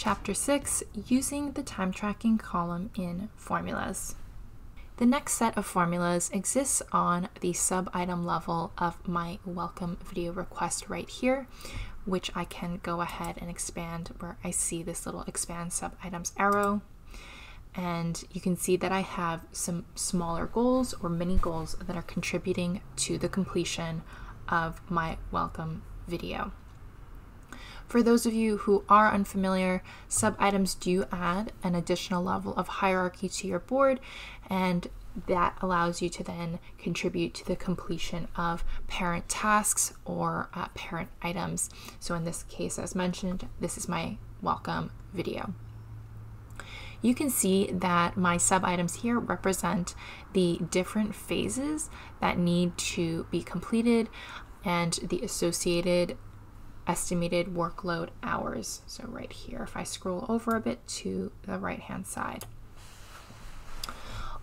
Chapter 6, Using the Time Tracking Column in Formulas. The next set of formulas exists on the sub-item level of my welcome video request right here, which I can go ahead and expand where I see this little expand sub-items arrow. And you can see that I have some smaller goals or mini goals that are contributing to the completion of my welcome video. For those of you who are unfamiliar, sub-items do add an additional level of hierarchy to your board, and that allows you to then contribute to the completion of parent tasks or parent items. So in this case, as mentioned, this is my welcome video. You can see that my sub-items here represent the different phases that need to be completed and the associated estimated workload hours. So right here, if I scroll over a bit to the right-hand side.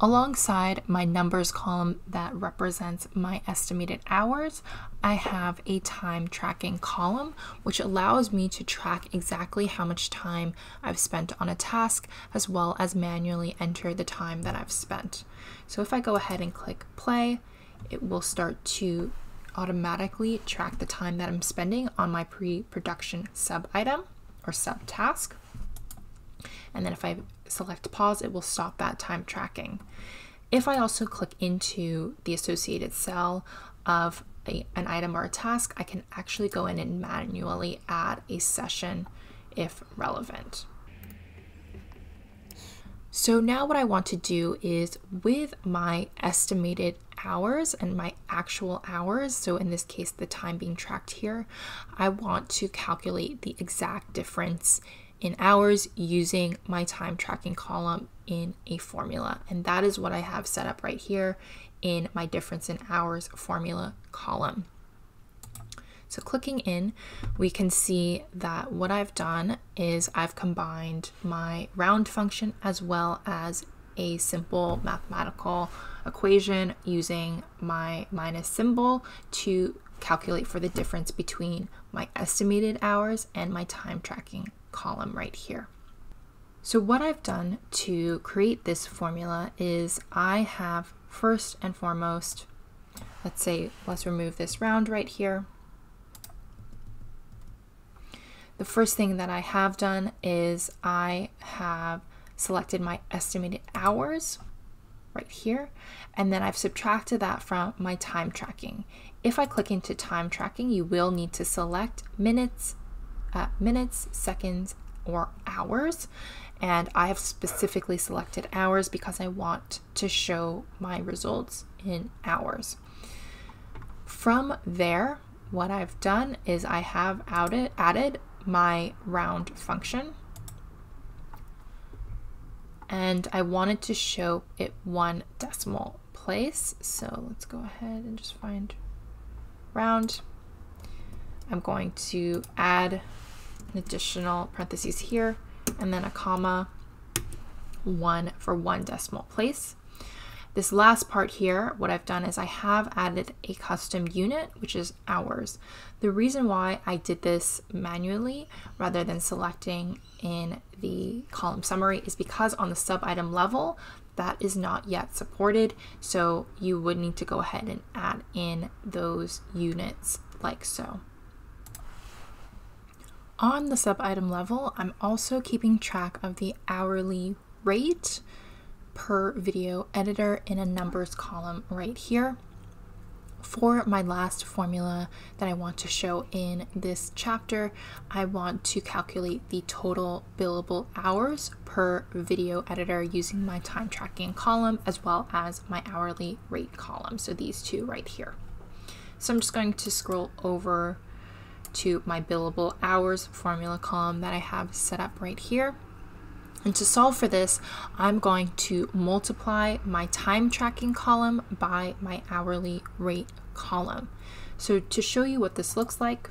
Alongside my numbers column that represents my estimated hours, I have a time tracking column, which allows me to track exactly how much time I've spent on a task, as well as manually enter the time that I've spent. So if I go ahead and click play, it will start to automatically track the time that I'm spending on my pre-production sub-item or sub-task. And then if I select pause, it will stop that time tracking. If I also click into the associated cell of an item or a task, I can actually go in and manually add a session if relevant. So now what I want to do is, with my estimated hours and my actual hours, so in this case the time being tracked here, I want to calculate the exact difference in hours using my time tracking column in a formula. And that is what I have set up right here in my difference in hours formula column. So clicking in, we can see that what I've done is I've combined my round function as well as a simple mathematical equation using my minus symbol to calculate for the difference between my estimated hours and my time tracking column right here. So what I've done to create this formula is I have first and foremost, let's remove this round right here. The first thing that I have done is I have selected my estimated hours right here, and then I've subtracted that from my time tracking. If I click into time tracking, you will need to select minutes, seconds, or hours. And I have specifically selected hours because I want to show my results in hours. From there, what I've done is I have added my round function, and I wanted to show it one decimal place. So let's go ahead and just find round. I'm going to add an additional parentheses here and then a comma, 1 for 1 decimal place. This last part here, what I've done is I have added a custom unit, which is hours. The reason why I did this manually rather than selecting in the column summary is because on the sub-item level, that is not yet supported. So you would need to go ahead and add in those units like so. On the sub-item level, I'm also keeping track of the hourly rate per video editor in a numbers column right here. For my last formula that I want to show in this chapter, I want to calculate the total billable hours per video editor using my time tracking column as well as my hourly rate column. So these two right here. So I'm just going to scroll over to my billable hours formula column that I have set up right here. And to solve for this, I'm going to multiply my time tracking column by my hourly rate column. So to show you what this looks like,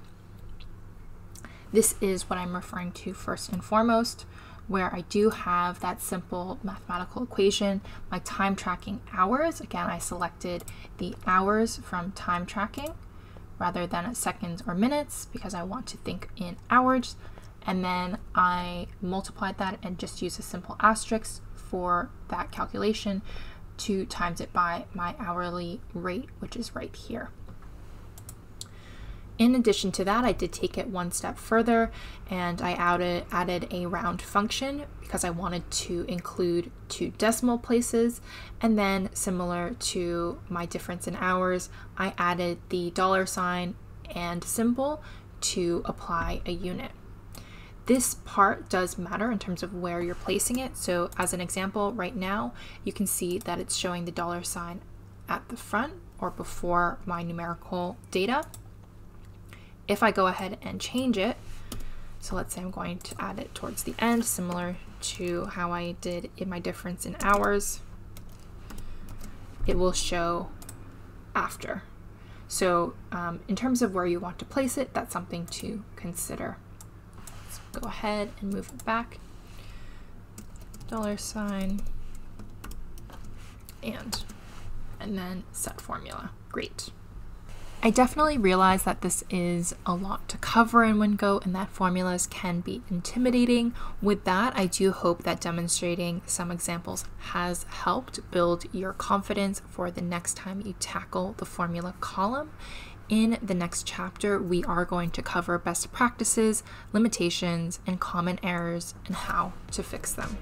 this is what I'm referring to first and foremost, where I do have that simple mathematical equation, my time tracking hours. Again, I selected the hours from time tracking rather than seconds or minutes because I want to think in hours. and then I multiplied that and just used a simple asterisk for that calculation to times it by my hourly rate, which is right here. In addition to that, I did take it one step further, and I added a round function because I wanted to include 2 decimal places. And then, similar to my difference in hours, I added the $ and symbol to apply a unit. This part does matter in terms of where you're placing it. So as an example, right now, you can see that it's showing the $ at the front or before my numerical data. If I go ahead and change it, so let's say I'm going to add it towards the end, similar to how I did in my difference in hours, it will show after. So in terms of where you want to place it, that's something to consider. Let's go ahead and move it back. $ and then set formula. Great. I definitely realize that this is a lot to cover in one go and that formulas can be intimidating. With that, I do hope that demonstrating some examples has helped build your confidence for the next time you tackle the formula column. In the next chapter, we are going to cover best practices, limitations, and common errors and how to fix them.